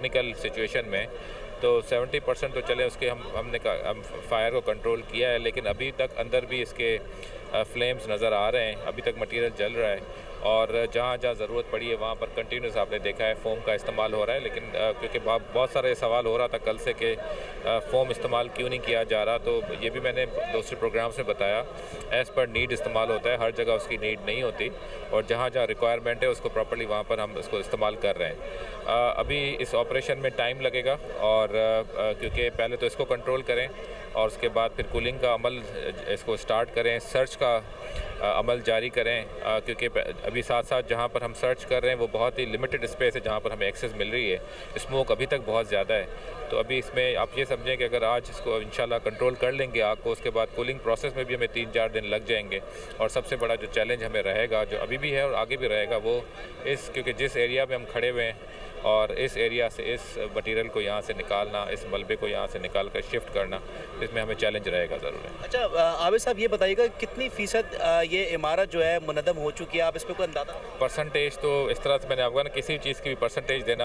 Technical situation में, तो 70% तो चले उसके हमने फायर को कंट्रोल किया है, लेकिन अभी तक अंदर भी इसके फ्लेम्स नज़र आ रहे हैं, अभी तक मटेरियल जल रहा है और जहाँ जहाँ ज़रूरत पड़ी है वहाँ पर कंटिन्यूस आपने देखा है फ़ोम का इस्तेमाल हो रहा है। लेकिन क्योंकि बहुत सारे सवाल हो रहा था कल से कि फ़ोम इस्तेमाल क्यों नहीं किया जा रहा, तो ये भी मैंने दूसरे प्रोग्राम्स में बताया, एज़ पर नीड इस्तेमाल होता है, हर जगह उसकी नीड नहीं होती और जहाँ जहाँ रिक्वायरमेंट है उसको प्रॉपर्ली वहाँ पर हम उसको इस्तेमाल कर रहे हैं। अभी इस ऑपरेशन में टाइम लगेगा और क्योंकि पहले तो इसको कंट्रोल करें और उसके बाद फिर कूलिंग का अमल इसको स्टार्ट करें, सर्च का अमल जारी करें, क्योंकि अभी साथ साथ जहाँ पर हम सर्च कर रहे हैं वो बहुत ही लिमिटेड स्पेस है जहाँ पर हमें एक्सेस मिल रही है, स्मोक अभी तक बहुत ज़्यादा है। तो अभी इसमें आप ये समझें कि अगर आज इसको इंशाल्लाह कंट्रोल कर लेंगे आग को, उसके बाद कूलिंग प्रोसेस में भी हमें 3-4 दिन लग जाएंगे और सबसे बड़ा जो चैलेंज हमें रहेगा, जो अभी भी है और आगे भी रहेगा, वो क्योंकि जिस एरिया में हम खड़े हुए हैं और इस एरिया से इस मटेरियल को यहाँ से निकालना, इस मलबे को यहाँ से निकाल कर शिफ्ट करना, इसमें हमें चैलेंज रहेगा ज़रूर है। अच्छा, आबिद साहब ये बताइएगा कितनी फ़ीसद ये इमारत जो है मुनद्दम हो चुकी है, आप इस पे कोई अंदाज़ा? परसेंटेज तो इस तरह से मैंने आपको ना किसी भी चीज़ की भी परसेंटेज देना